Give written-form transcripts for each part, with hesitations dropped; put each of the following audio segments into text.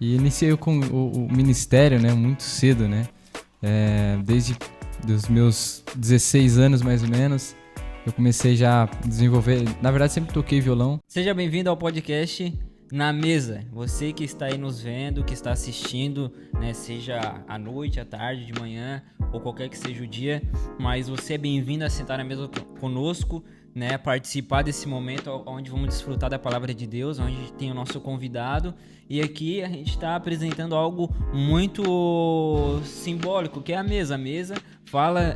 E iniciei com o ministério, né, muito cedo, né? Desde os meus 16 anos, mais ou menos, eu comecei já a desenvolver. Na verdade, sempre toquei violão. Seja bem-vindo ao podcast Na Mesa. Você que está aí nos vendo, que está assistindo, né, seja à noite, à tarde, de manhã ou qualquer que seja o dia, mas você é bem-vindo a sentar na mesa conosco, né, participar desse momento onde vamos desfrutar da palavra de Deus, onde tem o nosso convidado. E aqui a gente está apresentando algo muito simbólico, que é a mesa. A mesa fala,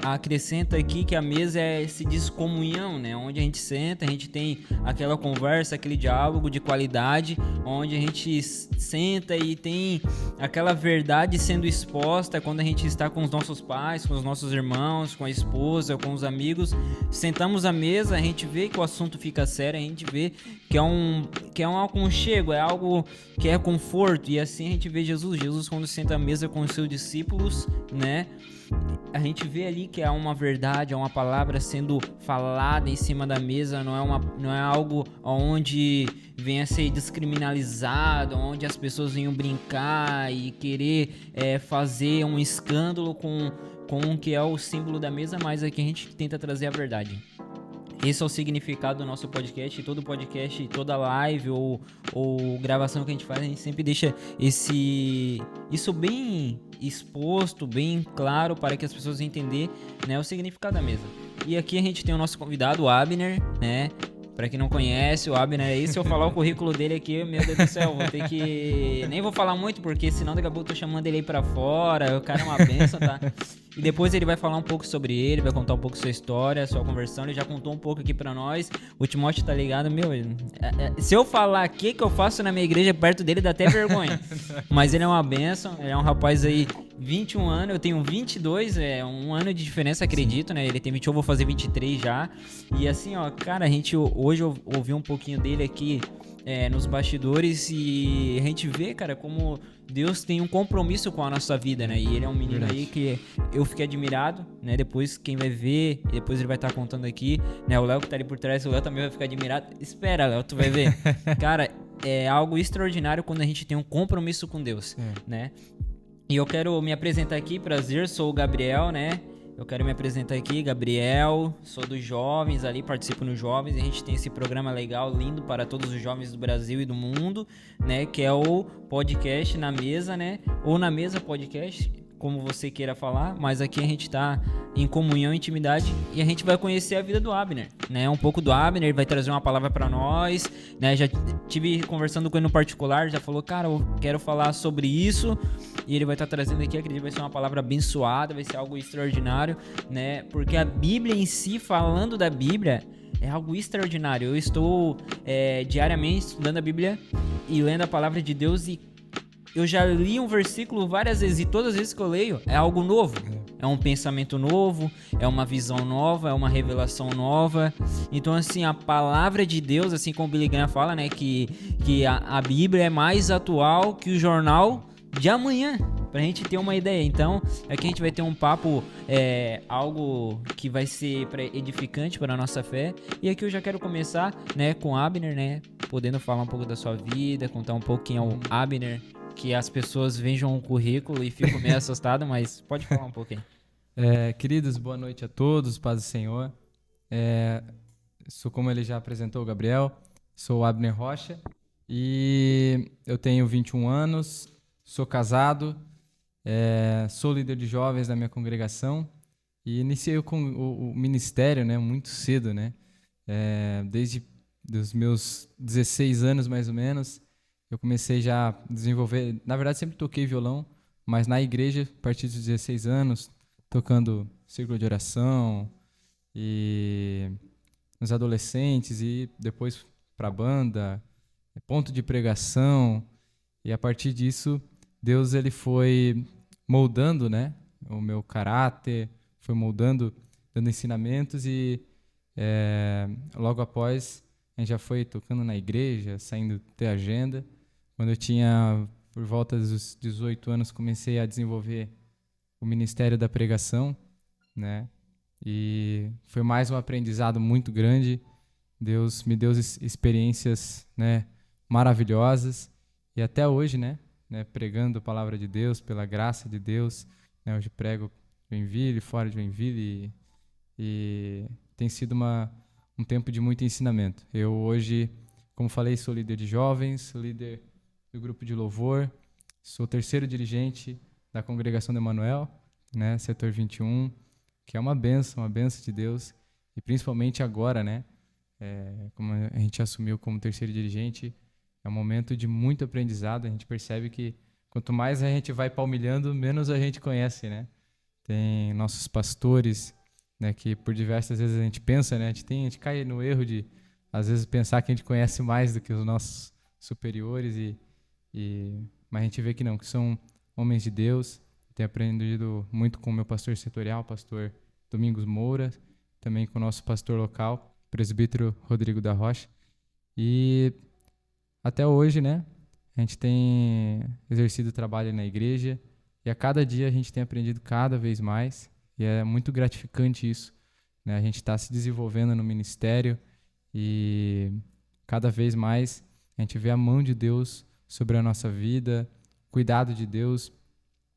acrescenta aqui que a mesa é esse descomunhão, né? Onde a gente senta, a gente tem aquela conversa, aquele diálogo de qualidade, onde a gente senta e tem aquela verdade sendo exposta quando a gente está com os nossos pais, com os nossos irmãos, com a esposa, com os amigos. Sentamos à mesa, a gente vê que o assunto fica sério, a gente vê que é um aconchego, é algo que é conforto, e assim a gente vê Jesus quando senta à mesa com os seus discípulos, né? A gente vê ali que é uma verdade, é uma palavra sendo falada em cima da mesa, não é algo onde venha a ser descriminalizado, onde as pessoas venham brincar e querer fazer um escândalo com o que é o símbolo da mesa, mas aqui a gente tenta trazer a verdade. Esse é o significado do nosso podcast. Todo podcast, toda live ou gravação que a gente faz, a gente sempre deixa isso bem exposto, bem claro para que as pessoas entenderem, né, o significado da mesa. E aqui a gente tem o nosso convidado, o Abner, né? Pra quem não conhece, o Abner é isso. Se eu falar o currículo dele aqui, meu Deus do céu, vou ter que... Nem vou falar muito, porque senão daqui a pouco eu tô chamando ele aí pra fora. O cara é uma benção, tá? E depois ele vai falar um pouco sobre ele, vai contar um pouco sua história, sua conversão. Ele já contou um pouco aqui pra nós. O Timóteo tá ligado, meu... Se eu falar aqui que eu faço na minha igreja perto dele, dá até vergonha. Mas ele é uma benção, ele é um rapaz aí... 21 anos, eu tenho 22, é um ano de diferença, acredito, né? Ele tem 21, eu vou fazer 23 já. E assim, ó, cara, a gente hoje ouviu um pouquinho dele aqui nos bastidores e a gente vê, cara, como Deus tem um compromisso com a nossa vida, né? E ele é um menino aí que eu fiquei admirado, né? Depois quem vai ver, depois ele vai estar contando aqui, né? O Léo que tá ali por trás, o Léo também vai ficar admirado. Espera, Léo, tu vai ver. Cara, é algo extraordinário quando a gente tem um compromisso com Deus, né? E eu quero me apresentar aqui, prazer, sou o Gabriel, né? Eu quero me apresentar aqui, Gabriel, sou dos jovens ali, participo nos jovens. A gente tem esse programa legal, lindo para todos os jovens do Brasil e do mundo, né? Que é o podcast Na Mesa, né? Ou Na Mesa Podcast, como você queira falar. Mas aqui a gente tá em comunhão, intimidade, e a gente vai conhecer a vida do Abner, né? Um pouco do Abner, ele vai trazer uma palavra para nós, né? Já tive conversando com ele no particular, já falou, cara, eu quero falar sobre isso. E ele vai estar trazendo aqui, acredito que vai ser uma palavra abençoada, vai ser algo extraordinário, né? Porque a Bíblia em si, falando da Bíblia, é algo extraordinário. Eu estou diariamente estudando a Bíblia e lendo a palavra de Deus, e eu já li um versículo várias vezes, e todas as vezes que eu leio é algo novo. É um pensamento novo, é uma visão nova, é uma revelação nova. Então, assim, a palavra de Deus, assim como o Billy Graham fala, né, que a Bíblia é mais atual que o jornal de amanhã, pra gente ter uma ideia. Então, aqui a gente vai ter um papo, algo que vai ser edificante para a nossa fé. E aqui eu já quero começar, né, com o Abner, né, podendo falar um pouco da sua vida, contar um pouco quem é o Abner, que as pessoas vejam o currículo e ficam meio assustadas, mas pode falar um pouco aí. Queridos, boa noite a todos, paz do Senhor. Sou, como ele já apresentou, o Gabriel, sou o Abner Rocha e eu tenho 21 anos, sou casado, sou líder de jovens da minha congregação e iniciei com o ministério, né, muito cedo, né? Desde os meus 16 anos, mais ou menos, eu comecei já a desenvolver... Na verdade, sempre toquei violão, mas na igreja, a partir dos 16 anos, tocando círculo de oração e nos adolescentes e depois para banda, ponto de pregação. E a partir disso, Deus ele foi moldando, né, o meu caráter, foi moldando, dando ensinamentos e logo após a gente já foi tocando na igreja, saindo ter agenda. Quando eu tinha por volta dos 18 anos, comecei a desenvolver o ministério da pregação, né? E foi mais um aprendizado muito grande. Deus me deu experiências, né, maravilhosas. E até hoje, né, né, pregando a palavra de Deus, pela graça de Deus, né, hoje prego Joinville, fora de Joinville, e tem sido um tempo de muito ensinamento. Eu hoje, como falei, sou líder de jovens, sou líder do grupo de louvor, sou terceiro dirigente da Congregação de Emanuel, né, setor 21, que é uma bênção de Deus, e principalmente agora, né, como a gente assumiu como terceiro dirigente, é um momento de muito aprendizado. A gente percebe que quanto mais a gente vai palmilhando, menos a gente conhece, né? Tem nossos pastores, né, que por diversas vezes a gente pensa, né, a gente cai no erro de, às vezes, pensar que a gente conhece mais do que os nossos superiores, mas a gente vê que não, que são homens de Deus. Tenho aprendido muito com o meu pastor setorial, pastor Domingos Moura, também com o nosso pastor local, presbítero Rodrigo da Rocha. E até hoje, né, a gente tem exercido trabalho na igreja e a cada dia a gente tem aprendido cada vez mais e é muito gratificante isso, né? A gente está se desenvolvendo no ministério e cada vez mais a gente vê a mão de Deus sobre a nossa vida, o cuidado de Deus,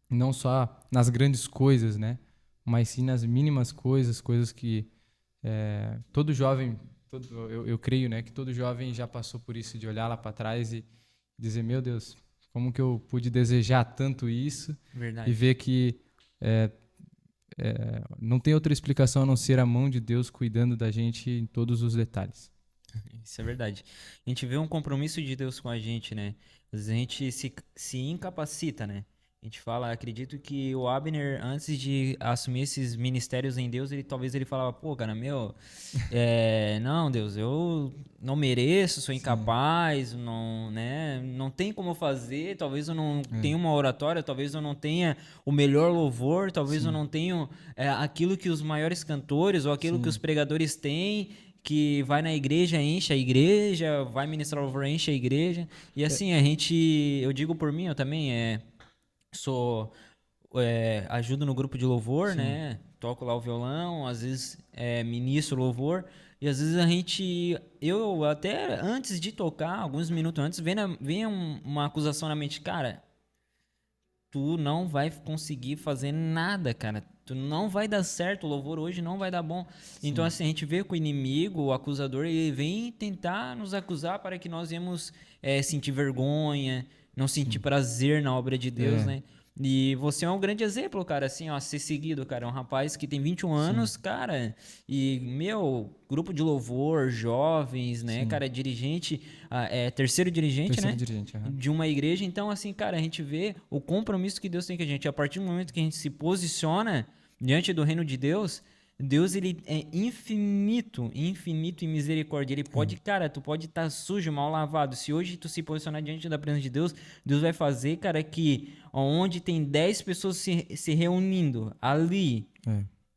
não só nas grandes coisas, né, mas sim nas mínimas coisas, coisas que todo jovem, eu creio, né, que todo jovem já passou por isso, de olhar lá para trás e dizer, meu Deus, como que eu pude desejar tanto isso? Verdade. E ver que não tem outra explicação a não ser a mão de Deus cuidando da gente em todos os detalhes. Isso é verdade. A gente vê um compromisso de Deus com a gente, né? Às vezes a gente se incapacita, né? A gente fala, acredito que o Abner, antes de assumir esses ministérios em Deus, talvez ele falava, pô, cara, não, Deus, eu não mereço, sou incapaz, não, né? Não tem como fazer, talvez eu não tenha uma oratória, talvez eu não tenha o melhor louvor, talvez eu não tenha aquilo que os maiores cantores ou aquilo que os pregadores têm, que vai na igreja, enche a igreja, vai ministrar louvor, enche a igreja. E assim, eu digo por mim, eu também ajudo no grupo de louvor, né? Toco lá o violão, às vezes ministro louvor. E às vezes eu até antes de tocar, alguns minutos antes, vem uma acusação na mente, cara, tu não vai conseguir fazer nada, cara. Tu não vai dar certo, o louvor hoje não vai dar bom. Então, assim, a gente vê que o inimigo, o acusador, ele vem tentar nos acusar para que nós íamos sentir vergonha, não sentir prazer na obra de Deus, né? E você é um grande exemplo, cara, assim, ó, a ser seguido, cara. É um rapaz que tem 21 anos, cara, e, grupo de louvor, jovens, né, cara, dirigente, terceiro dirigente, né? De uma igreja. Então, assim, cara, a gente vê o compromisso que Deus tem com a gente. A partir do momento que a gente se posiciona diante do reino de Deus, Deus, ele é infinito em misericórdia. Ele pode, cara, tu pode estar sujo, mal lavado. Se hoje tu se posicionar diante da presença de Deus, Deus vai fazer, cara, que onde tem 10 pessoas se reunindo ali,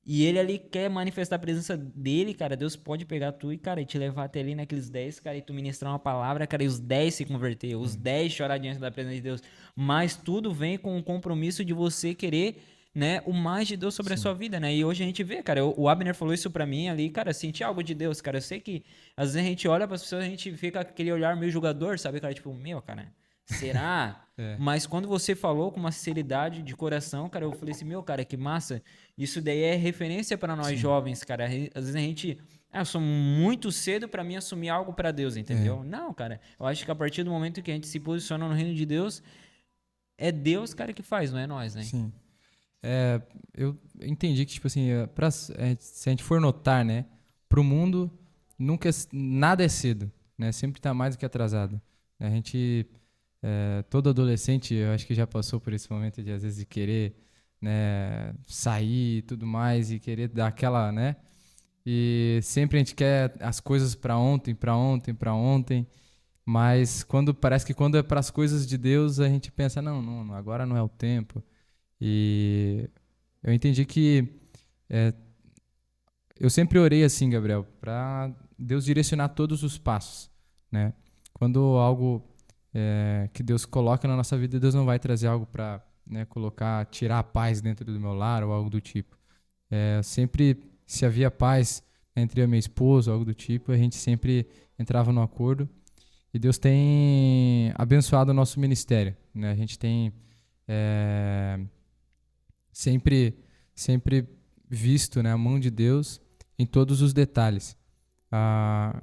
e ele ali quer manifestar a presença dele, cara, Deus pode pegar tu e, cara, e te levar até ali naqueles 10, cara, e tu ministrar uma palavra, cara, e os 10 se converter, os 10 chorar diante da presença de Deus. Mas tudo vem com o compromisso de você querer, né, o mais de Deus sobre a sua vida, né? E hoje a gente vê, cara, o Abner falou isso pra mim ali, cara, senti algo de Deus, cara. Eu sei que às vezes a gente olha pras pessoas, a gente fica com aquele olhar meio julgador, sabe, cara? Tipo, cara, será? Mas quando você falou com uma sinceridade de coração, cara, eu falei assim, cara, que massa. Isso daí é referência pra nós jovens, cara. Às vezes a gente... eu sou muito cedo pra mim assumir algo pra Deus, entendeu? Não, cara. Eu acho que a partir do momento que a gente se posiciona no reino de Deus, é Deus, cara, que faz, não é nós, né? Sim. Eu entendi que, tipo assim, se a gente for notar, né, pro mundo, nada é cedo, né, sempre tá mais do que atrasado. A gente, todo adolescente, eu acho que já passou por esse momento de, às vezes, de querer, né, sair e tudo mais, e querer dar aquela, né, e sempre a gente quer as coisas para ontem, mas parece que quando é para as coisas de Deus, a gente pensa, não, agora não é o tempo. E eu entendi que eu sempre orei assim, Gabriel, para Deus direcionar todos os passos, né? Quando algo que Deus coloca na nossa vida, Deus não vai trazer algo para, né, tirar a paz dentro do meu lar ou algo do tipo. Sempre, se havia paz entre a minha esposa ou algo do tipo, a gente sempre entrava no acordo. E Deus tem abençoado o nosso ministério, né? A gente tem sempre visto, né, a mão de Deus em todos os detalhes.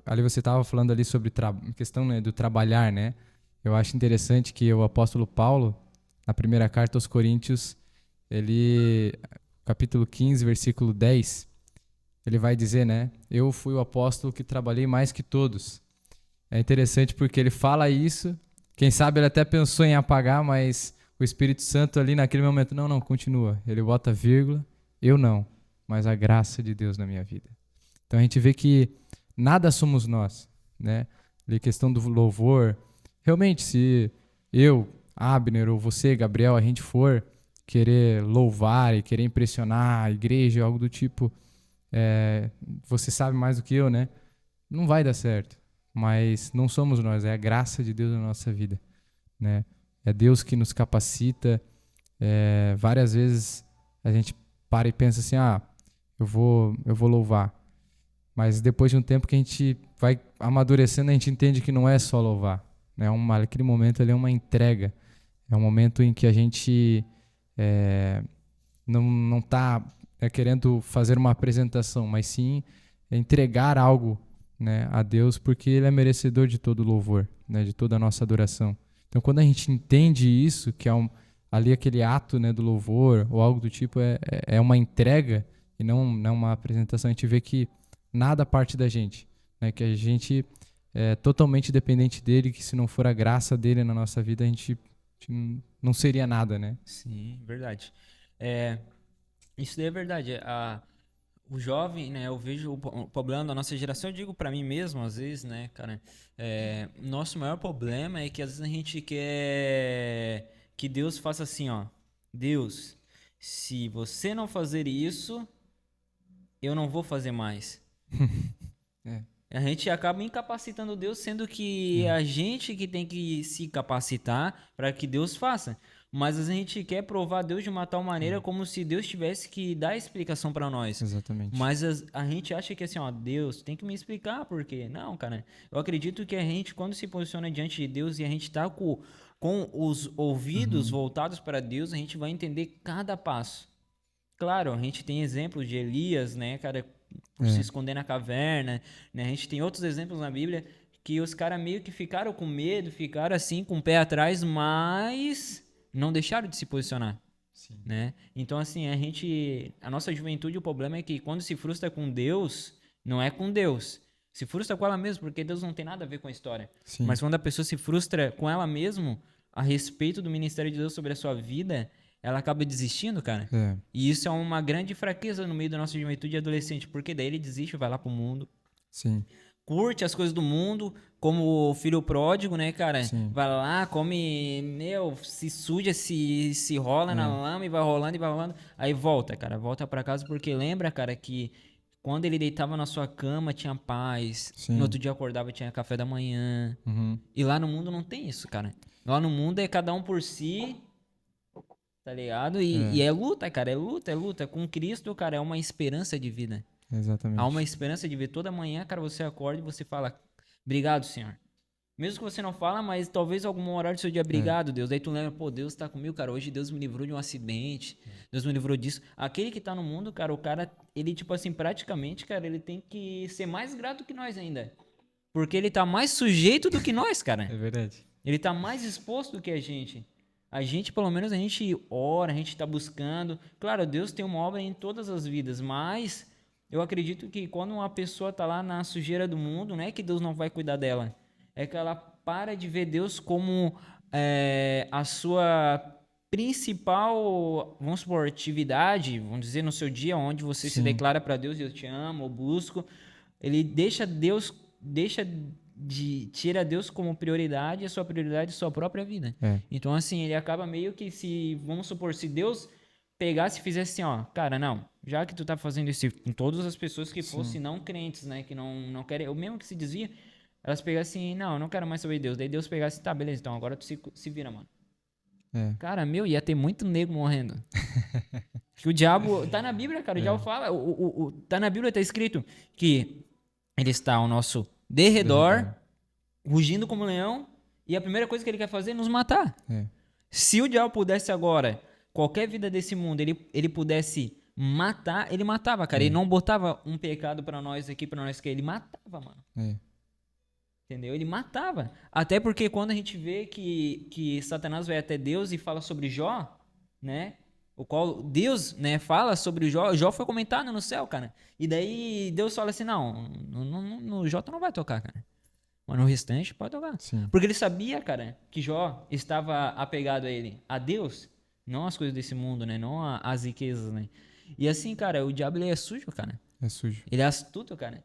Ali você estava falando ali sobre questão, né, do trabalhar, né? Eu acho interessante que o apóstolo Paulo, na primeira carta aos Coríntios, capítulo 15, versículo 10, ele vai dizer, né? Eu fui o apóstolo que trabalhei mais que todos. É interessante porque ele fala isso, quem sabe ele até pensou em apagar, mas o Espírito Santo ali naquele momento, não, continua. Ele bota vírgula, eu não, mas a graça de Deus na minha vida. Então a gente vê que nada somos nós, né? A questão do louvor, realmente se eu, Abner, ou você, Gabriel, a gente for querer louvar e querer impressionar a igreja, algo do tipo, você sabe mais do que eu, né? Não vai dar certo. Mas não somos nós, é a graça de Deus na nossa vida, né? É Deus que nos capacita. Várias vezes a gente para e pensa assim, eu vou louvar. Mas depois de um tempo que a gente vai amadurecendo, a gente entende que não é só louvar, né? Aquele momento ali é uma entrega, é um momento em que a gente não está querendo fazer uma apresentação, mas sim entregar algo, né, a Deus, porque Ele é merecedor de todo louvor, né, de toda a nossa adoração. Então, quando a gente entende isso, que é ali aquele ato, né, do louvor ou algo do tipo, é uma entrega e não uma apresentação, a gente vê que nada parte da gente, né, que a gente é totalmente dependente dele, que se não for a graça dele na nossa vida, a gente não seria nada, né? Sim, verdade. Isso daí é verdade. O jovem, né, eu vejo o problema da nossa geração, eu digo pra mim mesmo, às vezes, né, cara, nosso maior problema é que às vezes a gente quer que Deus faça assim, ó, Deus, se você não fazer isso, eu não vou fazer mais. A gente acaba incapacitando Deus, sendo que a gente que tem que se capacitar para que Deus faça. Mas a gente quer provar Deus de uma tal maneira como se Deus tivesse que dar explicação para nós. Exatamente. Mas a gente acha que assim, ó, Deus tem que me explicar por quê. Não, cara. Eu acredito que a gente, quando se posiciona diante de Deus e a gente tá com os ouvidos voltados para Deus, a gente vai entender cada passo. Claro, a gente tem exemplos de Elias, né, cara, por se esconder na caverna, né? A gente tem outros exemplos na Bíblia que os caras meio que ficaram com medo, ficaram assim com o pé atrás, mas não deixaram de se posicionar. Sim. Né? Então, assim, a nossa juventude, o problema é que quando se frustra com Deus, não é com Deus. Se frustra com ela mesma, porque Deus não tem nada a ver com a história. Sim. Mas quando a pessoa se frustra com ela mesma, a respeito do ministério de Deus sobre a sua vida, ela acaba desistindo, cara. E isso é uma grande fraqueza no meio da nossa juventude e adolescente, porque daí ele desiste, vai lá pro mundo. Sim. Curte as coisas do mundo, como o filho pródigo, né, cara? Sim. Vai lá, come, se suja, se rola na lama e vai rolando. Aí volta, cara, volta pra casa porque lembra, cara, que quando ele deitava na sua cama tinha paz. Sim. No outro dia acordava tinha café da manhã. Uhum. E lá no mundo não tem isso, cara. Lá no mundo é cada um por si, tá ligado? E é luta, cara, é luta. Com Cristo, cara, é uma esperança de vida. Exatamente. Há uma esperança de ver toda manhã, cara, você acorda e você fala, obrigado, Senhor. Mesmo que você não fala, mas talvez algum horário do seu dia, obrigado, Deus. Daí tu lembra, pô, Deus tá comigo, cara, hoje Deus me livrou de um acidente, Deus me livrou disso. Aquele que tá no mundo, cara, o cara, ele, tipo assim, praticamente, cara, ele tem que ser mais grato que nós ainda. Porque ele tá mais sujeito do que nós, cara. É verdade. Ele tá mais exposto do que a gente. A gente, pelo menos, a gente ora, a gente tá buscando. Claro, Deus tem uma obra em todas as vidas, mas eu acredito que quando uma pessoa tá lá na sujeira do mundo, não é que Deus não vai cuidar dela. É que ela para de ver Deus como a sua principal, vamos supor, atividade, vamos dizer, no seu dia, onde você se declara para Deus, eu te amo, eu busco. Ele tira Deus como prioridade e a sua prioridade é a sua própria vida. Então, assim, ele acaba meio que vamos supor, se Deus pegasse e fizesse assim, ó, cara, não, já que tu tá fazendo isso com todas as pessoas que fossem não crentes, né, que não querem, ou mesmo que se desvia, elas pegassem, não, eu não quero mais saber de Deus. Daí Deus pegasse, tá, beleza, então agora tu se vira, mano. Cara, ia ter muito nego morrendo. Que o diabo, tá na Bíblia, cara, o diabo fala, tá na Bíblia, tá escrito que ele está ao nosso derredor rugindo como um leão, e a primeira coisa que ele quer fazer é nos matar. É. Se o diabo pudesse agora, qualquer vida desse mundo, ele pudesse matar, ele matava, cara. Ele não botava um pecado pra nós aqui, pra nós que ele matava, mano. É. Entendeu? Ele matava. Até porque quando a gente vê que Satanás vai até Deus e fala sobre Jó, né? O qual Deus, né, fala sobre Jó. Jó foi comentado no céu, cara. E daí Deus fala assim, não, no Jó tu não vai tocar, cara. Mas no restante pode tocar. Sim. Porque ele sabia, cara, que Jó estava apegado a ele, a Deus, não às coisas desse mundo, né? Não às riquezas, né? E assim, cara, o diabo ele é sujo, cara. É sujo. Ele é astuto, cara.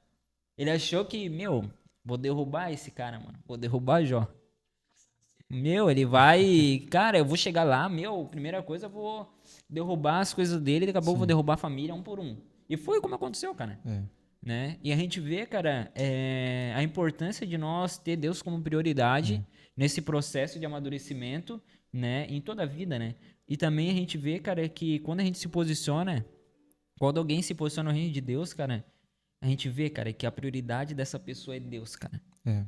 Ele achou que, meu, vou derrubar esse cara, mano. Vou derrubar Jó. Meu, ele vai. Cara, eu vou chegar lá, meu, primeira coisa, eu vou derrubar as coisas dele, daqui a pouco eu vou derrubar a família um por um. E foi como aconteceu, cara. É. Né? E a gente vê, cara, a importância de nós ter Deus como prioridade nesse processo de amadurecimento, né? Em toda a vida, né? E também a gente vê, cara, que quando a gente se posiciona, quando alguém se posiciona no reino de Deus, cara, a gente vê, cara, que a prioridade dessa pessoa é Deus, cara. É.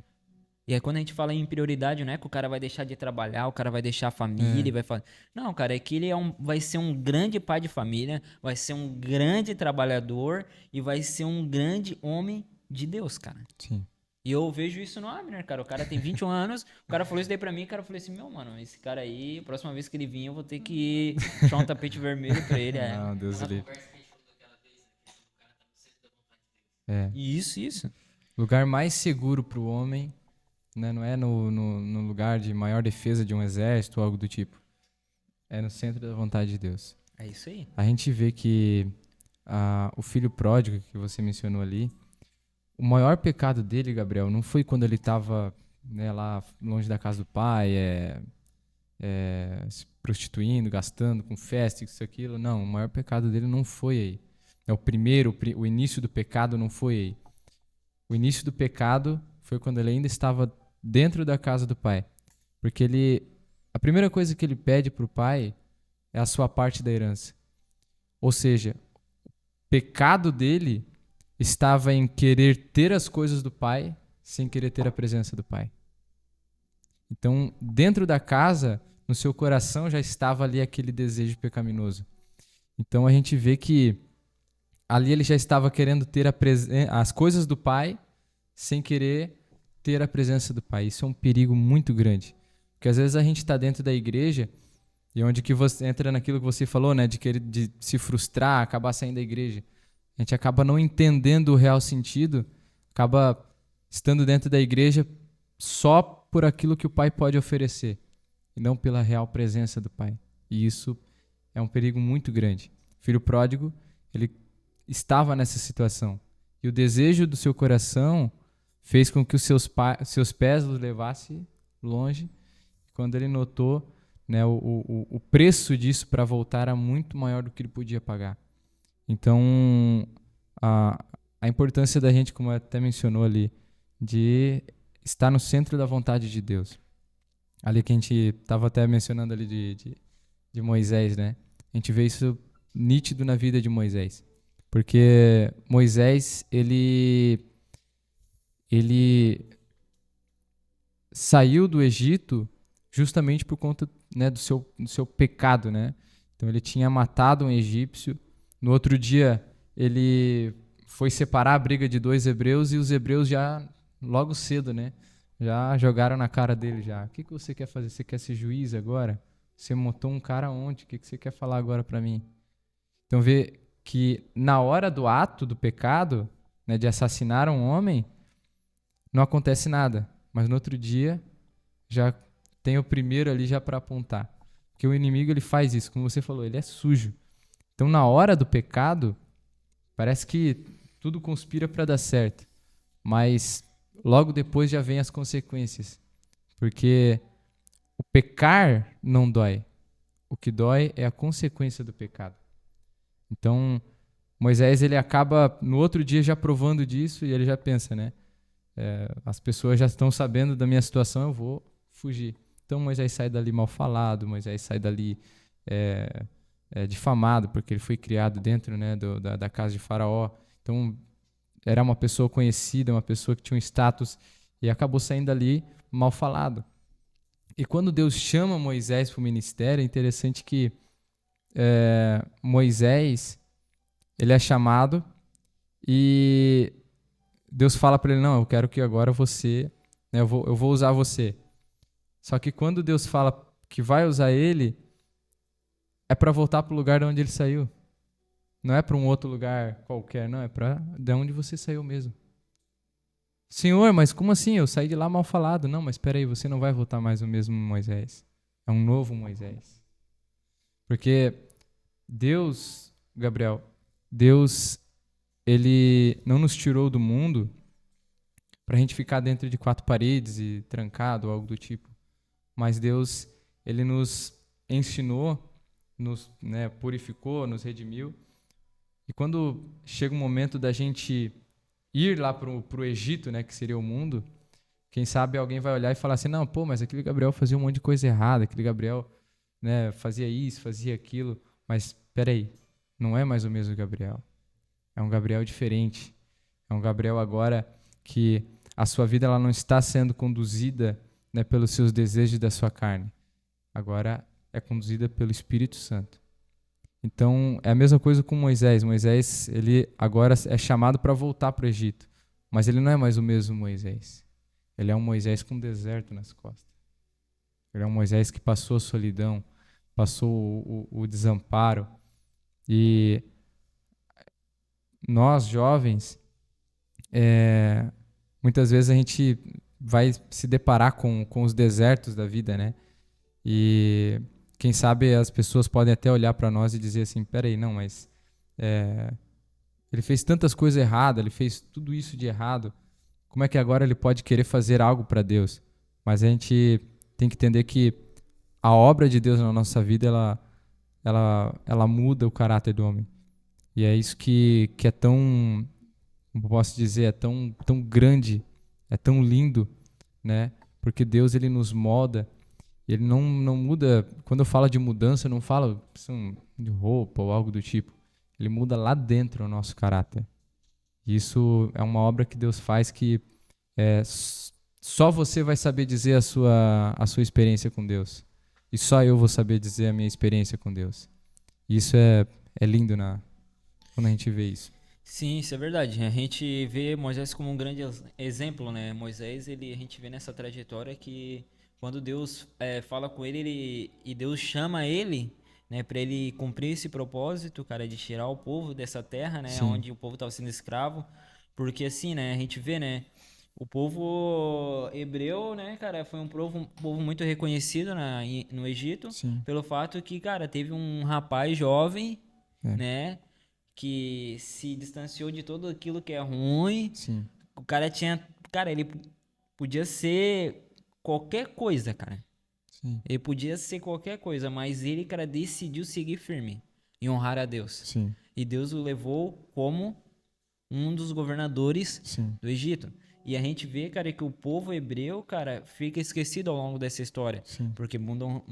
E aí quando a gente fala em prioridade, não é que o cara vai deixar de trabalhar, o cara vai deixar a família, vai fazer. Não, cara, é que ele vai ser um grande pai de família, vai ser um grande trabalhador e vai ser um grande homem de Deus, cara. Sim. E eu vejo isso no Abner, cara. O cara tem 21 anos, o cara falou isso daí pra mim, o cara falou assim, meu, mano, esse cara aí, a próxima vez que ele vir, eu vou ter que puxar um tapete vermelho pra ele. Não, Deus Na livre. conversa que a gente falou daquela vez, né, que o cara tá no centro da vontade de Deus. É. Isso. Lugar mais seguro para o homem, né, não é no lugar de maior defesa de um exército ou algo do tipo. É no centro da vontade de Deus. É isso aí. A gente vê que o filho pródigo que você mencionou ali, o maior pecado dele, Gabriel, não foi quando ele estava, né, lá longe da casa do pai, se prostituindo, gastando com festa, isso, aquilo. Não, o maior pecado dele não foi aí. O início do pecado não foi aí. O início do pecado foi quando ele ainda estava dentro da casa do pai. Porque a primeira coisa que ele pede para o pai é a sua parte da herança. Ou seja, o pecado dele estava em querer ter as coisas do pai sem querer ter a presença do pai. Então, dentro da casa, no seu coração já estava ali aquele desejo pecaminoso. Então a gente vê que ali ele já estava querendo ter as coisas do pai sem querer ter a presença do pai. Isso é um perigo muito grande. Porque às vezes a gente está dentro da igreja e onde que você entra naquilo que você falou, né, de se frustrar, acabar saindo da igreja. A gente acaba não entendendo o real sentido, acaba estando dentro da igreja só por aquilo que o pai pode oferecer e não pela real presença do pai. E isso é um perigo muito grande. O filho pródigo, ele estava nessa situação. E o desejo do seu coração fez com que os seus pés o levassem longe. Quando ele notou, né, o preço disso para voltar era muito maior do que ele podia pagar. Então, a importância da gente, como até mencionou ali, de estar no centro da vontade de Deus. Ali que a gente estava até mencionando ali de Moisés, né? A gente vê isso nítido na vida de Moisés. Porque Moisés, ele saiu do Egito justamente por conta, né, do seu pecado, né? Então ele tinha matado um egípcio. No outro dia ele foi separar a briga de 2 hebreus e os hebreus já logo cedo, né, já jogaram na cara dele já. O que você quer fazer? Você quer ser juiz agora? Você matou um cara ontem? O que você quer falar agora para mim? Então vê que na hora do ato do pecado, né, de assassinar um homem, não acontece nada. Mas no outro dia já tem o primeiro ali já para apontar. Porque o inimigo ele faz isso, como você falou, ele é sujo. Então na hora do pecado, parece que tudo conspira para dar certo. Mas logo depois já vem as consequências. Porque o pecar não dói. O que dói é a consequência do pecado. Então, Moisés ele acaba no outro dia já provando disso e ele já pensa, né? As pessoas já estão sabendo da minha situação, eu vou fugir. Então Moisés sai dali mal falado, Moisés sai dali difamado, porque ele foi criado dentro, né, da casa de Faraó. Então era uma pessoa conhecida, uma pessoa que tinha um status E acabou saindo ali mal falado. E quando Deus chama Moisés para o ministério, é interessante que Moisés, ele é chamado e Deus fala para ele, não, eu quero que agora você, né, eu vou usar você. Só que quando Deus fala que vai usar ele, é para voltar para o lugar de onde ele saiu. Não é para um outro lugar qualquer, não, é para de onde você saiu mesmo. Senhor, mas como assim? Eu saí de lá mal falado. Não, mas espera aí, você não vai voltar mais o mesmo Moisés. É um novo Moisés. Porque Deus, Gabriel, Deus, ele não nos tirou do mundo para a gente ficar dentro de 4 paredes e trancado ou algo do tipo. Mas Deus, ele nos ensinou, nos, né, purificou, nos redimiu. E quando chega o momento da gente ir lá pro Egito, né, que seria o mundo, quem sabe alguém vai olhar e falar assim, não, pô, mas aquele Gabriel fazia um monte de coisa errada, aquele Gabriel, né, fazia isso, fazia aquilo, mas peraí, não é mais o mesmo Gabriel. É um Gabriel diferente. É um Gabriel agora que a sua vida ela não está sendo conduzida, né, pelos seus desejos da sua carne. Agora é conduzida pelo Espírito Santo. Então, é a mesma coisa com Moisés. Moisés, ele agora é chamado para voltar para o Egito. Mas ele não é mais o mesmo Moisés. Ele é um Moisés com deserto nas costas. Ele é um Moisés que passou a solidão, passou o desamparo. E nós, jovens, muitas vezes a gente vai se deparar com os desertos da vida, né? E quem sabe as pessoas podem até olhar para nós e dizer assim, peraí, não, mas ele fez tantas coisas erradas, ele fez tudo isso de errado, como é que agora ele pode querer fazer algo para Deus? Mas a gente tem que entender que a obra de Deus na nossa vida, ela muda o caráter do homem. E é isso que é tão, como posso dizer, é tão grande, é tão lindo, né? Porque Deus, ele nos molda. Ele não muda, quando eu falo de mudança, eu não falo de roupa ou algo do tipo. Ele muda lá dentro o nosso caráter. E isso é uma obra que Deus faz que só você vai saber dizer a sua experiência com Deus. E só eu vou saber dizer a minha experiência com Deus. E isso é lindo quando a gente vê isso. Sim, isso é verdade. A gente vê Moisés como um grande exemplo, né? Moisés, a gente vê nessa trajetória que quando Deus fala com ele e Deus chama ele, né, para ele cumprir esse propósito, cara, de tirar o povo dessa terra, né, Sim. onde o povo estava sendo escravo, porque assim, né, a gente vê, né, o povo hebreu, né, cara, foi um povo muito reconhecido no Egito, Sim. pelo fato que, cara, teve um rapaz jovem, É. né, que se distanciou de tudo aquilo que é ruim. Sim. O cara ele podia ser qualquer coisa, cara. Sim. Ele podia ser qualquer coisa, mas ele, cara, decidiu seguir firme e honrar a Deus. Sim. E Deus o levou como um dos governadores Sim. do Egito. E a gente vê, cara, que o povo hebreu, cara, fica esquecido ao longo dessa história. Sim. Porque mudam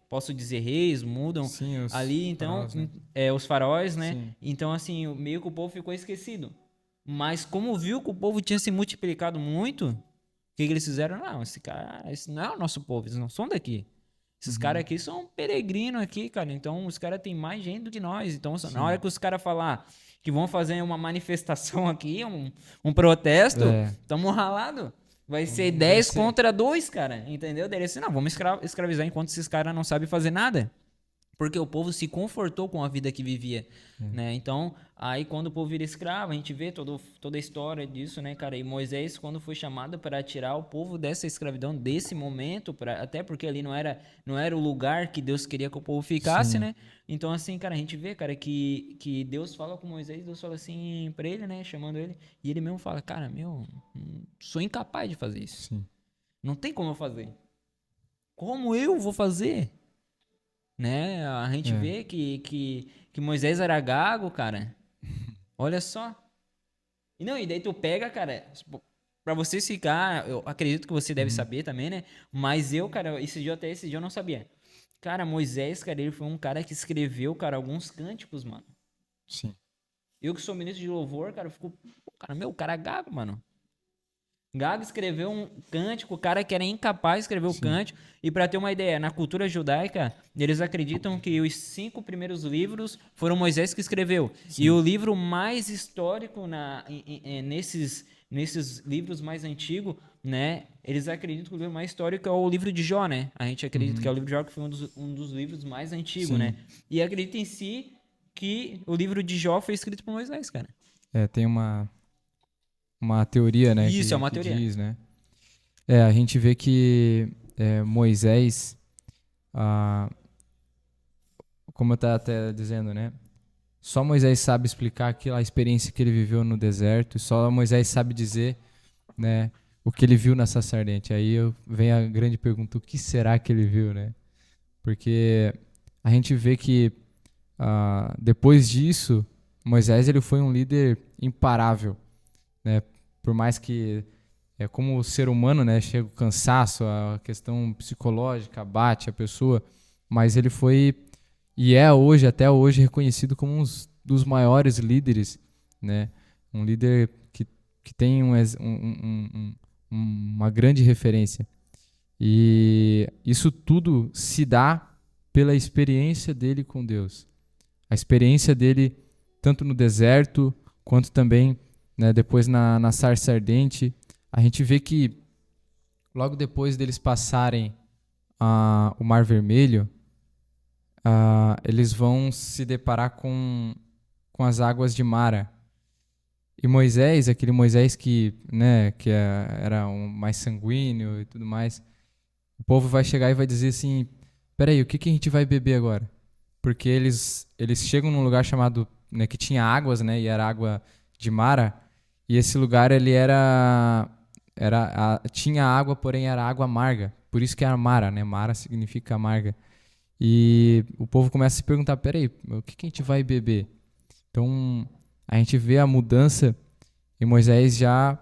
posso dizer, reis, mudam Sim, os ali, então, faraós, né? os faraós, né? Sim. Então, assim, meio que o povo ficou esquecido. Mas como viu que o povo tinha se multiplicado muito, o que eles fizeram? Não, esse não é o nosso povo, eles não são daqui. Esses caras aqui são peregrinos aqui, cara. Então, os caras têm mais gente do que nós. Então, na hora que os caras falar que vão fazer uma manifestação aqui, um protesto, tamo ralado. Vai ser 10 contra 2, cara. Entendeu? Daí assim, não, vamos escravizar enquanto esses caras não sabem fazer nada. Porque o povo se confortou com a vida que vivia, né? Então, aí quando o povo vira escravo, a gente vê toda a história disso, né, cara? E Moisés, quando foi chamado para tirar o povo dessa escravidão, desse momento, até porque ali não era o lugar que Deus queria que o povo ficasse, Sim. né? Então, assim, cara, a gente vê, cara, que Deus fala com Moisés, Deus fala assim pra ele, né, chamando ele, e ele mesmo fala, cara, sou incapaz de fazer isso. Sim. Não tem como eu fazer. Como eu vou fazer? Né? A gente vê que Moisés era gago, cara. Olha só. E daí tu pega, cara, pra você ficar, eu acredito que você deve saber também, né? Mas eu, cara, esse dia eu não sabia. Cara, Moisés, cara, ele foi um cara que escreveu, cara, alguns cânticos, mano. Sim. Eu que sou ministro de louvor, cara, eu fico, cara, o cara é gago, mano. Gago escreveu um cântico, o cara que era incapaz escreveu o cântico. E para ter uma ideia, na cultura judaica, eles acreditam que os 5 primeiros livros foram Moisés que escreveu. E o livro mais histórico nesses livros mais antigos, né? Eles acreditam que o livro mais histórico é o livro de Jó, né? A gente acredita que é o livro de Jó, que foi um dos livros mais antigos, né? E acredita em si que o livro de Jó foi escrito por Moisés, cara. Tem uma teoria, né? Isso, que, é uma que teoria. diz, né? A gente vê que Moisés, como eu estava até dizendo, né? Só Moisés sabe explicar aquela experiência que ele viveu no deserto, e só Moisés sabe dizer, né, o que ele viu na sarça ardente. Aí vem a grande pergunta, o que será que ele viu, né? Porque a gente vê que depois disso, Moisés ele foi um líder imparável, né? Por mais que como ser humano, né, chega o cansaço, a questão psicológica bate a pessoa, mas ele foi e é hoje, até hoje, reconhecido como um dos maiores líderes, né? Um líder que tem uma grande referência. E isso tudo se dá pela experiência dele com Deus. A experiência dele tanto no deserto, quanto também, né, depois na sarça ardente. A gente vê que logo depois deles passarem o Mar Vermelho, eles vão se deparar com as águas de Mara. E Moisés, aquele Moisés que era mais sanguíneo e tudo mais, o povo vai chegar e vai dizer assim, peraí, o que a gente vai beber agora? Porque eles chegam num lugar chamado, né, que tinha águas, né, e era água de Mara, e esse lugar ele tinha água, porém era água amarga, por isso que era Mara, né, Mara significa amarga. E o povo começa a se perguntar, peraí, o que a gente vai beber? Então, a gente vê a mudança e Moisés já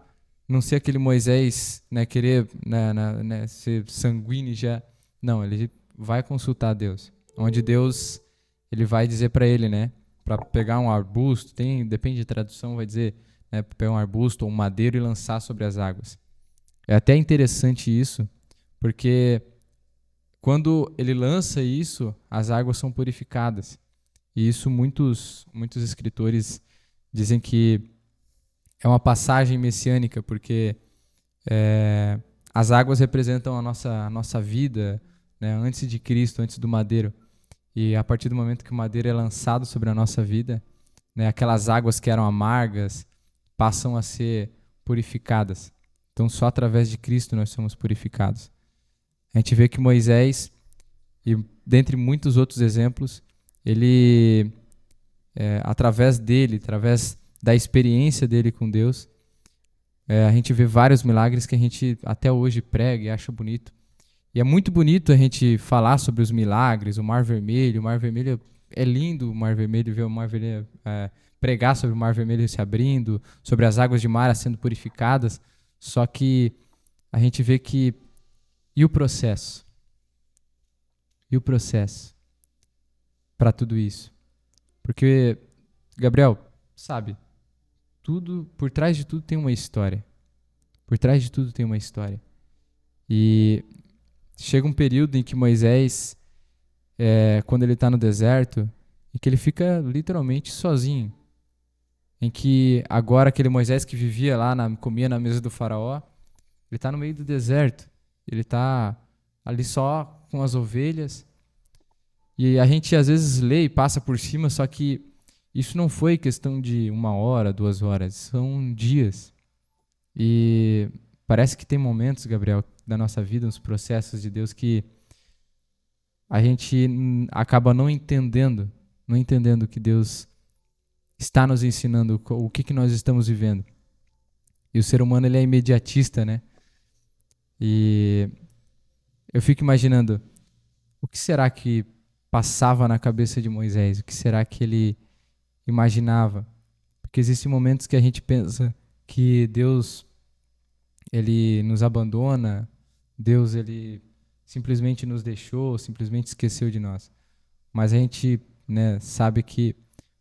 não ser aquele Moisés, né, querer né, ser sanguíneo já. Não, ele vai consultar Deus. Onde Deus, ele vai dizer para ele, né, para pegar um arbusto, depende de tradução, vai dizer, né, pegar um arbusto ou um madeiro e lançar sobre as águas. É até interessante isso, porque quando ele lança isso, as águas são purificadas. E isso muitos escritores dizem que é uma passagem messiânica, porque as águas representam a nossa vida, né, antes de Cristo, antes do madeiro. E a partir do momento que o madeiro é lançado sobre a nossa vida, né, aquelas águas que eram amargas passam a ser purificadas. Então só através de Cristo nós somos purificados. A gente vê que Moisés, e dentre muitos outros exemplos, ele, através dele, através da experiência dele com Deus, a gente vê vários milagres que a gente até hoje prega e acha bonito. E é muito bonito a gente falar sobre os milagres, o Mar Vermelho. O Mar Vermelho é lindo, o Mar Vermelho, ver o Mar Vermelho, pregar sobre o Mar Vermelho se abrindo, sobre as águas de Mara sendo purificadas. Só que a gente vê que e o processo? E o processo para tudo isso? Porque, Gabriel, sabe, por trás de tudo tem uma história. Por trás de tudo tem uma história. E chega um período em que Moisés, quando ele está no deserto, em que ele fica literalmente sozinho. Em que agora aquele Moisés que vivia lá, comia na mesa do faraó, ele está no meio do deserto. Ele está ali só com as ovelhas. E a gente às vezes lê e passa por cima, só que isso não foi questão de 1 hora, 2 horas, são dias. E parece que tem momentos, Gabriel, da nossa vida, nos processos de Deus, que a gente acaba não entendendo que Deus está nos ensinando, o que nós estamos vivendo. E o ser humano, ele é imediatista, né? E eu fico imaginando, o que será que passava na cabeça de Moisés? O que será que ele imaginava? Porque existem momentos que a gente pensa que Deus, ele nos abandona, Deus, ele simplesmente nos deixou, simplesmente esqueceu de nós. Mas a gente, né, sabe que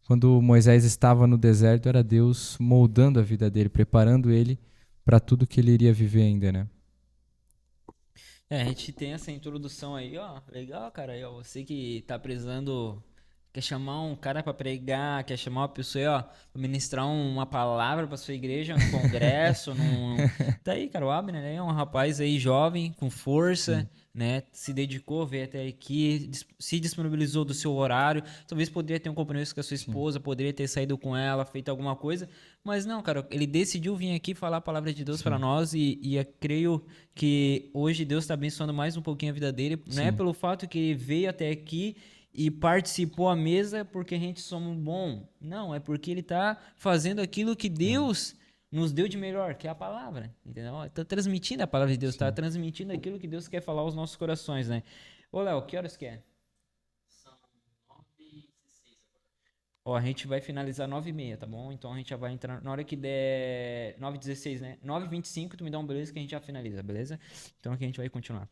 quando Moisés estava no deserto, era Deus moldando a vida dele, preparando ele para tudo que ele iria viver ainda, né? A gente tem essa introdução aí, ó. Legal, cara. Aí, ó, você que tá precisando, quer chamar um cara pra pregar, quer chamar uma pessoa aí, ó, pra ministrar uma palavra pra sua igreja, num congresso, Tá aí, cara, o Abner, né? É um rapaz aí jovem, com força, né? Se dedicou, veio até aqui, se disponibilizou do seu horário. Talvez poderia ter um compromisso com a sua esposa, poderia ter saído com ela, feito alguma coisa. Mas não, cara, ele decidiu vir aqui falar a palavra de Deus pra nós e eu creio que hoje Deus está abençoando mais um pouquinho a vida dele. Não é pelo fato que ele veio até aqui e participou à mesa porque a gente somos bom. Não, é porque ele está fazendo aquilo que Deus nos deu de melhor, que é a palavra, entendeu? Está transmitindo a palavra de Deus, está transmitindo aquilo que Deus quer falar aos nossos corações, né? Ô, Léo, que horas que é? São 9h16 agora. Ó, a gente vai finalizar 9h30, tá bom? Então a gente já vai entrar na hora que der 9h16, né? 9h25, tu me dá um beleza que a gente já finaliza, beleza? Então aqui a gente vai continuar.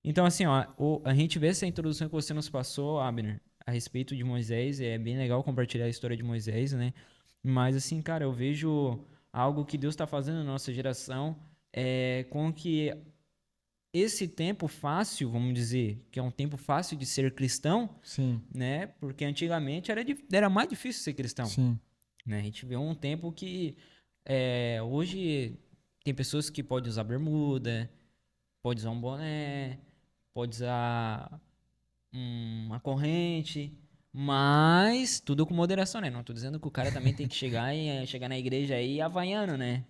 Então, assim, ó, a gente vê essa introdução que você nos passou, Abner, a respeito de Moisés. É bem legal compartilhar a história de Moisés, né? Mas, assim, cara, eu vejo algo que Deus está fazendo na nossa geração com que esse tempo fácil, vamos dizer, que é um tempo fácil de ser cristão, Sim, né? Porque antigamente era mais difícil ser cristão, sim, né? A gente vê um tempo que hoje tem pessoas que podem usar bermuda, pode usar um boné, pode usar uma corrente, mas tudo com moderação, né? Não tô dizendo que o cara também tem que chegar na igreja aí havaiano, né?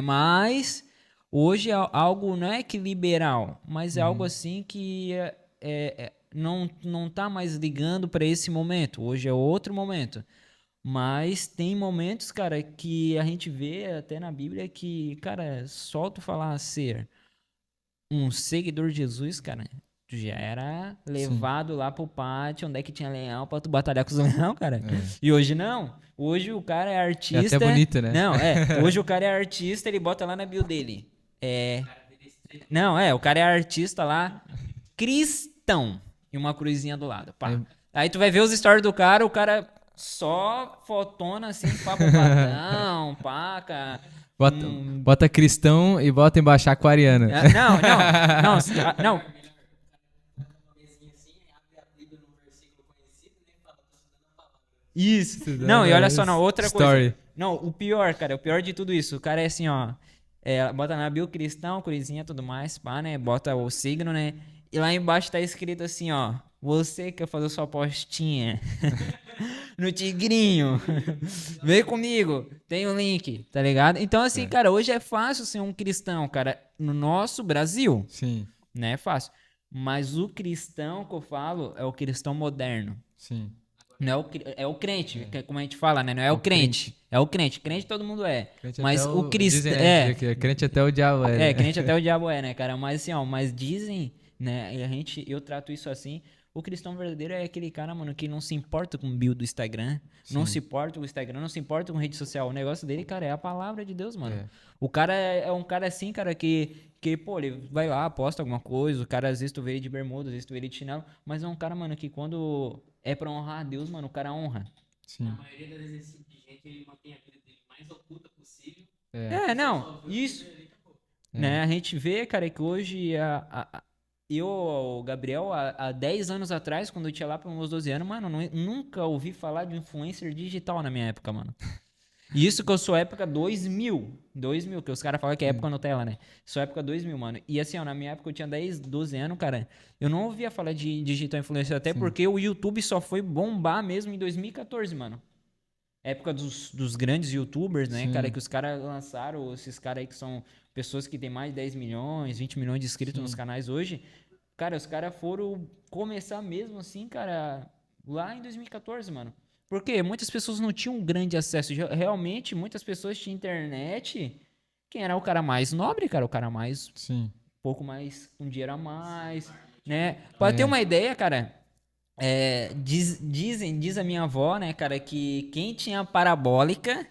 Mas hoje é algo não é que liberal, mas é algo assim que não tá mais ligando para esse momento. Hoje é outro momento. Mas tem momentos, cara, que a gente vê até na Bíblia que, cara, só tu falar ser um seguidor de Jesus, cara, tu já era levado lá pro pátio, onde é que tinha leão pra tu batalhar com os leão, cara. E hoje não. Hoje o cara é é artista. até bonito, né? Não, hoje o cara é artista, ele bota lá na bio dele. Não, o cara é artista lá, cristão. E uma cruzinha do lado. Pá. Aí tu vai ver os stories do cara, o cara só fotona assim, papo padrão, paca. Bota cristão e bota embaixo aquariana. Não. Uma mesinha assim, aí abre a Bíblia num versículo conhecido, né? E fala, tô estudando a palavra. Isso. Não, e olha só, não, outra Story. coisa. Não, o pior, cara, o pior de tudo isso, o cara é assim, ó, bota na bio cristão, cruzinha, tudo mais, pá, né, bota o signo, né, e lá embaixo tá escrito assim, ó, você quer fazer sua postinha no Tigrinho, vem comigo, tem o link, tá ligado? Então, assim, cara, hoje é fácil ser um cristão, cara, no nosso Brasil, Sim, né, é fácil, mas o cristão que eu falo é o cristão moderno. sim. Não é o crente, que é como a gente fala, né? Não é o crente. É o crente. Crente todo mundo é. Crente Mas até o cristão. dizem, né, que crente até o diabo é. Né? Crente até o diabo é, né, cara? Mas assim, ó, mas dizem, né? E eu trato isso assim. O cristão verdadeiro é aquele cara, mano, que não se importa com o bio do Instagram, não se importa com o Instagram, não se importa com rede social. O negócio dele, cara, é a palavra de Deus, mano. O cara é um cara assim, cara, pô, ele vai lá, posta alguma coisa, o cara às vezes tu vê ele de bermuda, às vezes tu vê ele de chinelo, mas é um cara, mano, que quando é pra honrar a Deus, mano, o cara honra. Sim. Na maioria das vezes, esse tipo de gente, ele mantém a vida dele mais oculta possível. Não, isso, né, a gente vê, cara, que hoje o Gabriel, há 10 anos atrás, quando eu tinha lá para meus 12 anos, mano, nunca ouvi falar de influencer digital na minha época, mano. E isso que eu sou época 2000, que os caras falam que é época Nutella, né? Sou época 2000, mano. E assim, ó, na minha época eu tinha 10, 12 anos, cara, eu não ouvia falar de digital influencer, até porque o YouTube só foi bombar mesmo em 2014, mano. Época dos grandes youtubers, né, cara, que os caras lançaram, esses caras aí que são pessoas que tem mais de 10 milhões, 20 milhões de inscritos nos canais hoje. Cara, os caras foram começar mesmo assim, cara, lá em 2014, mano. Porque muitas pessoas não tinham um grande acesso. Realmente, muitas pessoas tinham internet. Quem era o cara mais nobre, cara? O cara mais... Sim. pouco mais, com dinheiro a mais, né? Pra ter uma ideia, cara, diz a minha avó, né, cara, que quem tinha parabólica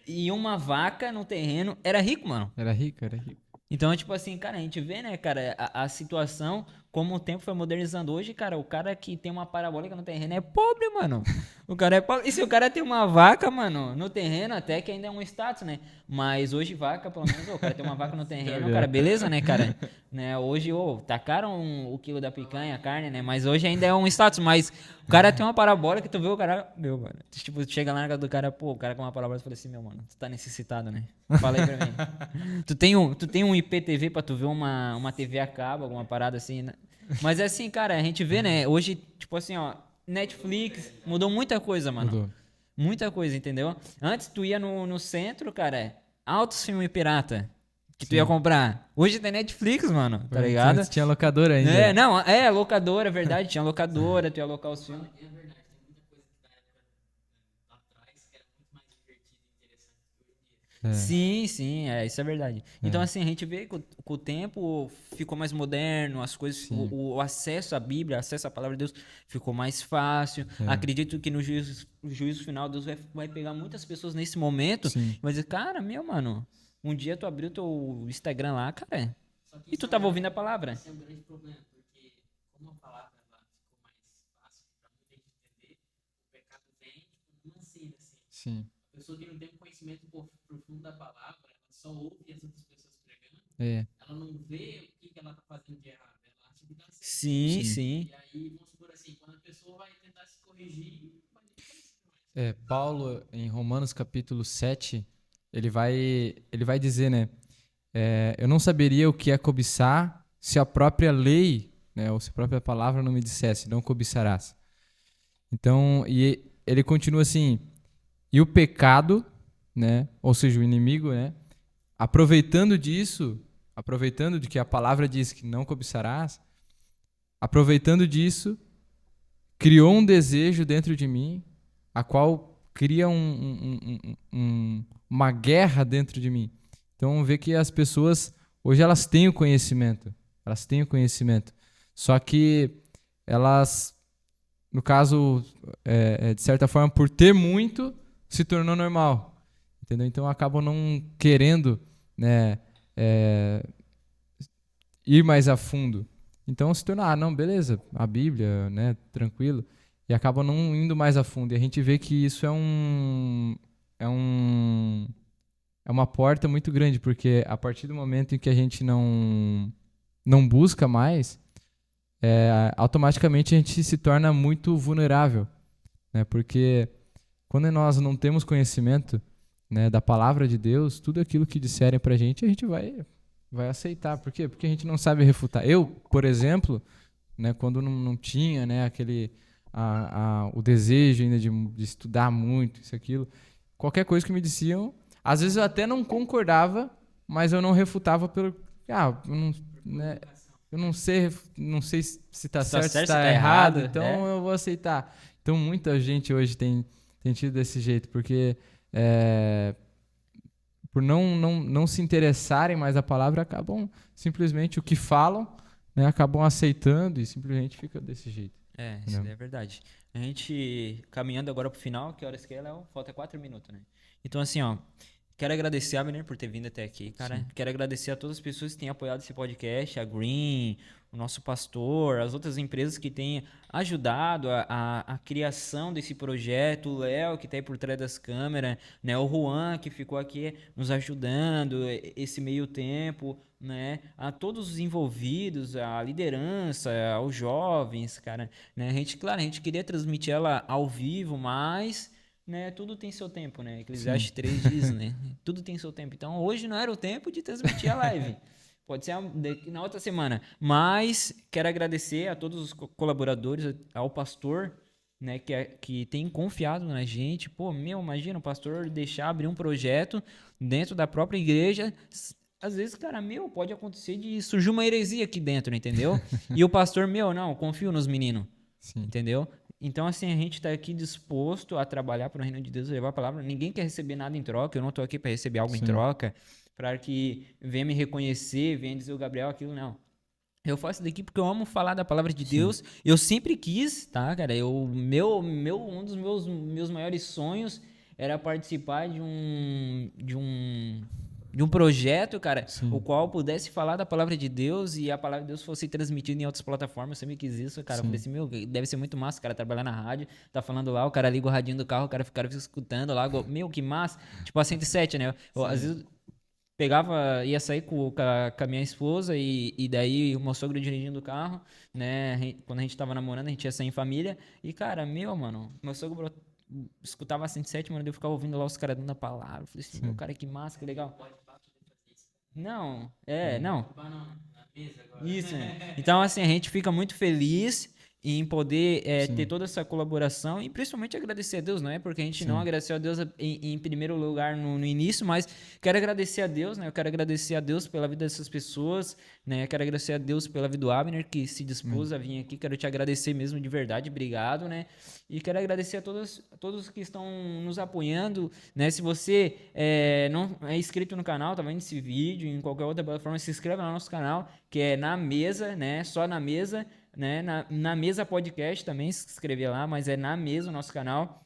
e uma vaca no terreno era rico, mano. Era rico, era rico. Então, tipo assim, cara, a gente vê, né, cara, a situação como o tempo foi modernizando hoje, cara, o cara que tem uma parabólica no terreno é pobre, mano. O cara é pobre. E se o cara tem uma vaca, mano, no terreno, até que ainda é um status, né? Mas hoje vaca, pelo menos, o cara tem uma vaca no terreno, cara, beleza, né, cara? Né? Hoje, tacaram o quilo da picanha, a carne, né? Mas hoje ainda é um status, mas o cara tem uma parabólica que tu vê o cara, meu, mano. Tipo, tu chega lá na casa do cara, pô, o cara com uma parabólica, eu falei assim, meu, mano, tu tá necessitado, né? Fala aí pra mim. Tu tem um IPTV pra tu ver uma TV a cabo, alguma parada assim, né? Mas é assim, cara, a gente vê, né? Hoje, tipo assim, ó, Netflix mudou muita coisa, mano. Mudou. Muita coisa, entendeu? Antes tu ia no centro, cara, altos filmes pirata que tu ia comprar. Hoje tem Netflix, mano, tá ligado? Antes tinha locadora ainda. Locadora, é verdade, tinha locadora, tu ia alocar os filmes. É verdade, tem muita coisa que da época lá atrás que era muito mais divertida e interessante do que hoje em dia. Sim, isso é verdade. Então, assim, a gente vê que com o tempo ficou mais moderno, as coisas, o acesso à Bíblia, acesso à palavra de Deus ficou mais fácil. Acredito que no juízo final, Deus vai pegar muitas pessoas nesse momento e vai dizer, cara, meu, mano, um dia tu abriu teu Instagram lá, cara, Só que e tu tava ouvindo a palavra. esse é um grande problema, porque como a palavra ela ficou mais fácil para muita gente entender, o pecado vem tipo, numa cena, assim. Sim. A pessoa que não tem um conhecimento profundo da palavra, ela só ouve as outras pessoas pregando, É. ela não vê o que ela tá fazendo de errado, ela acha que tá certo. Sim. E aí, vamos supor assim, quando a pessoa vai tentar se corrigir, vai desaparecer mais. Paulo, em Romanos capítulo 7, ele vai dizer, né? Eu não saberia o que é cobiçar se a própria lei, né, ou se a própria palavra não me dissesse, não cobiçarás. Então, e ele continua assim, e o pecado, né, ou seja, o inimigo, né, aproveitando de que a palavra diz que não cobiçarás, aproveitando disso, criou um desejo dentro de mim, a qual cria uma guerra dentro de mim. Então, vê que as pessoas, hoje elas têm o conhecimento, só que elas, no caso, de certa forma, por ter muito, se tornou normal, entendeu? Então, acabam não querendo, né, ir mais a fundo. Então, se torna, não, beleza, a Bíblia, né, tranquilo, e acabam não indo mais a fundo. E a gente vê que isso é uma porta muito grande, porque a partir do momento em que a gente não busca mais, automaticamente a gente se torna muito vulnerável, né? Porque quando nós não temos conhecimento, né, da palavra de Deus, tudo aquilo que disserem pra gente, a gente vai aceitar. Por quê? Porque a gente não sabe refutar. Eu, por exemplo, né, quando não tinha, né, o desejo ainda de estudar muito, isso, aquilo, qualquer coisa que me diziam, às vezes eu até não concordava, mas eu não refutava pelo... eu não sei se está certo, se está errado, então eu vou aceitar. Então muita gente hoje tem tido desse jeito, porque por não se interessarem mais a palavra, acabam simplesmente o que falam, né, acabam aceitando e simplesmente fica desse jeito. Isso é verdade. A gente, caminhando agora pro final, que horas que é, Léo? Falta 4 minutos, né? Então, assim, ó, quero agradecer a Abner por ter vindo até aqui, cara. Sim. Quero agradecer a todas as pessoas que têm apoiado esse podcast, a Green, o nosso pastor, as outras empresas que têm ajudado a criação desse projeto, o Léo, que está aí por trás das câmeras, né? O Juan, que ficou aqui nos ajudando esse meio tempo, né? A todos os envolvidos, a liderança, aos jovens, cara, né? A gente queria transmitir ela ao vivo, mas... né, tudo tem seu tempo, né? Eclesiastes 3 diz, né? Tudo tem seu tempo. Então, hoje não era o tempo de transmitir a live. Pode ser na outra semana. Mas quero agradecer a todos os colaboradores, ao pastor, né, que tem confiado na gente. Pô, imagina o pastor deixar abrir um projeto dentro da própria igreja. Às vezes, cara, pode acontecer de surgir uma heresia aqui dentro, entendeu? E o pastor, não, confio nos meninos. Sim. Entendeu? Então, assim, a gente está aqui disposto a trabalhar para o reino de Deus, levar a palavra. Ninguém quer receber nada em troca. Eu não estou aqui para receber algo em troca, para que venha me reconhecer, venha dizer o Gabriel aquilo, não. Eu faço isso daqui porque eu amo falar da palavra de Deus. Eu sempre quis, tá, cara? Um dos meus maiores sonhos era participar de um de um projeto, cara, Sim. o qual pudesse falar da palavra de Deus e a palavra de Deus fosse transmitida em outras plataformas. Eu sempre quis isso, cara. Eu falei assim, meu, deve ser muito massa o cara trabalhar na rádio, tá falando lá, o cara liga o radinho do carro, o cara fica escutando lá, meu, que massa. Tipo a 107, né? Eu, às vezes pegava, ia sair com a minha esposa e daí o meu sogro dirigindo o carro, né? Quando a gente tava namorando, a gente ia sair em família. E, cara, meu sogro escutava a 107, mano, eu ficava ouvindo lá os caras dando a palavra. Eu falei assim, meu cara, que massa, que legal. Não, não. Isso. Então, assim, a gente fica muito feliz em poder ter toda essa colaboração e principalmente agradecer a Deus, não é? Porque a gente não agradeceu a Deus em primeiro lugar no início, mas quero agradecer a Deus, né? Eu quero agradecer a Deus pela vida dessas pessoas, né? Eu quero agradecer a Deus pela vida do Abner, que se dispôs a vir aqui. Quero te agradecer mesmo de verdade, obrigado, né? E quero agradecer a todos que estão nos apoiando, né? Se você não é inscrito no canal, tá vendo esse vídeo, em qualquer outra plataforma, se inscreve no nosso canal, que é Na Mesa, né? Só Na Mesa, né? Na Mesa Podcast também, se inscrever lá, mas é Na Mesa o nosso canal.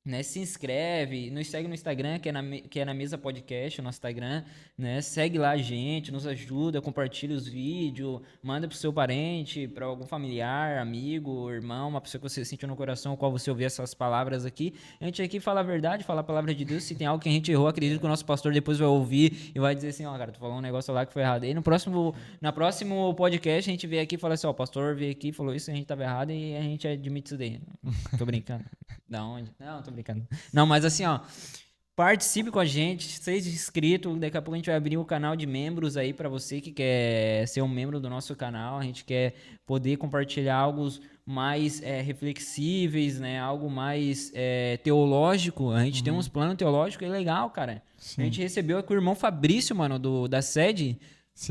Né, se inscreve, nos segue no Instagram, que é na Mesa Podcast, o nosso Instagram, né, segue lá a gente, nos ajuda, compartilha os vídeos, manda pro seu parente, para algum familiar, amigo, irmão, uma pessoa que você sentiu no coração, ao qual você ouvir essas palavras aqui. A gente aqui fala a verdade, fala a palavra de Deus. Se tem algo que a gente errou, acredito que o nosso pastor depois vai ouvir e vai dizer assim, ó, cara, tu falou um negócio lá que foi errado. E no próximo podcast a gente veio aqui e fala assim, ó, o pastor veio aqui e falou isso, a gente tava errado e a gente admite isso daí. Tô brincando. Da onde? Não, tô brincando. Não, mas assim, ó, participe com a gente, seja inscrito. Daqui a pouco a gente vai abrir um canal de membros aí pra você que quer ser um membro do nosso canal. A gente quer poder compartilhar algo mais reflexíveis, né? Algo mais teológico. A gente tem uns planos teológicos legal, cara. Sim. A gente recebeu aqui o irmão Fabrício, mano, da sede,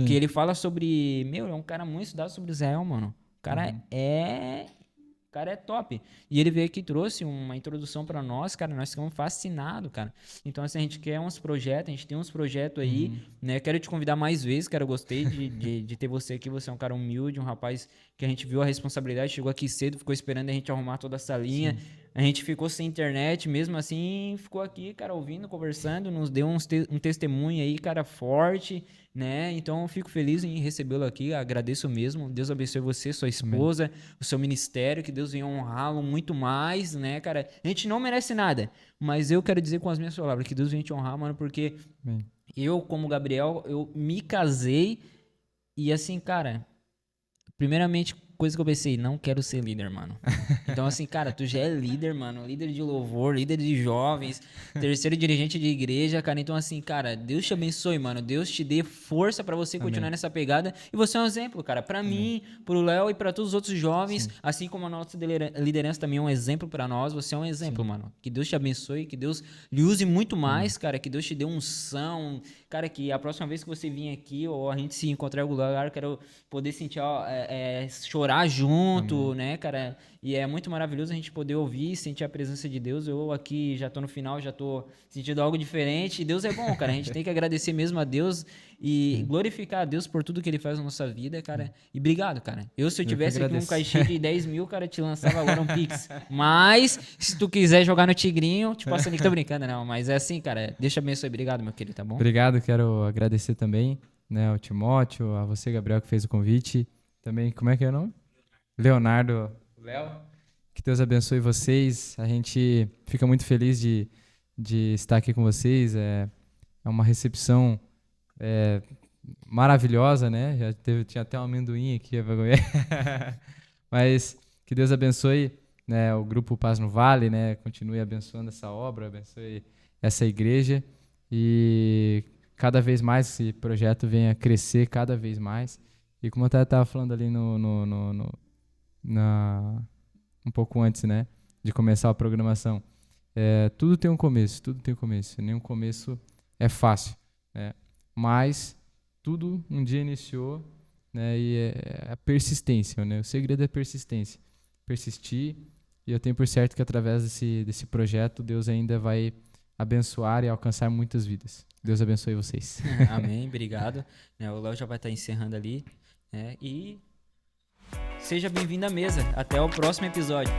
que ele fala sobre... Meu, é um cara muito estudado sobre Israel, mano. O cara O cara é top. E ele veio aqui e trouxe uma introdução pra nós, cara. Nós ficamos fascinados, cara. Então, assim, a gente quer uns projetos, a gente tem uns projetos aí, né? Quero te convidar mais vezes, cara. Eu gostei de ter você aqui. Você é um cara humilde, um rapaz que a gente viu a responsabilidade, chegou aqui cedo, ficou esperando a gente arrumar toda essa linha. Sim. A gente ficou sem internet, mesmo assim, ficou aqui, cara, ouvindo, conversando, nos deu um testemunho aí, cara, forte, né? Então, eu fico feliz em recebê-lo aqui, agradeço mesmo. Deus abençoe você, sua esposa, o seu ministério, que Deus venha honrá-lo muito mais, né, cara? A gente não merece nada, mas eu quero dizer com as minhas palavras que Deus venha te honrar, mano, porque eu, como Gabriel, eu me casei e assim, cara, primeiramente, coisa que eu pensei, não quero ser líder, mano. Então, assim, cara, tu já é líder, mano. Líder de louvor, líder de jovens, terceiro dirigente de igreja, cara. Então, assim, cara, Deus te abençoe, mano. Deus te dê força pra você continuar nessa pegada. E você é um exemplo, cara. Pra mim, pro Léo e pra todos os outros jovens, assim como a nossa liderança também é um exemplo pra nós, você é um exemplo, mano. Que Deus te abençoe, que Deus lhe use muito mais, cara. Que Deus te dê unção. Cara, que a próxima vez que você vir aqui, ou a gente se encontrar em algum lugar, eu quero poder sentir, chorar junto, né, cara? E é muito maravilhoso a gente poder ouvir e sentir a presença de Deus. Eu aqui já tô no final, já tô sentindo algo diferente. E Deus é bom, cara. A gente tem que agradecer mesmo a Deus e glorificar a Deus por tudo que Ele faz na nossa vida, cara. E obrigado, cara. Se eu tivesse aqui um cachê de 10 mil, cara, te lançava agora um Pix. Mas, se tu quiser jogar no Tigrinho, te passando aqui, tô brincando, não. Mas é assim, cara. Deixa eu abençoe. Obrigado, meu querido, tá bom? Obrigado, quero agradecer também, né, ao Timóteo, a você, Gabriel, que fez o convite. Também, como é que é o nome? Leonardo. Léo. Que Deus abençoe vocês. A gente fica muito feliz de estar aqui com vocês. É uma recepção maravilhosa, né? Tinha até um amendoim aqui. Mas que Deus abençoe, né, o Grupo Paz no Vale, né? Continue abençoando essa obra, abençoe essa igreja. E cada vez mais esse projeto venha crescer cada vez mais. E como eu estava falando ali um pouco antes, né, de começar a programação, tudo tem um começo, nenhum começo é fácil, né, mas tudo um dia iniciou, né, e é a persistência, né, o segredo é persistência, persistir, e eu tenho por certo que através desse projeto Deus ainda vai abençoar e alcançar muitas vidas. Deus abençoe vocês. Amém, obrigado. O Léo já vai estar encerrando ali, e seja bem-vindo à mesa. Até o próximo episódio.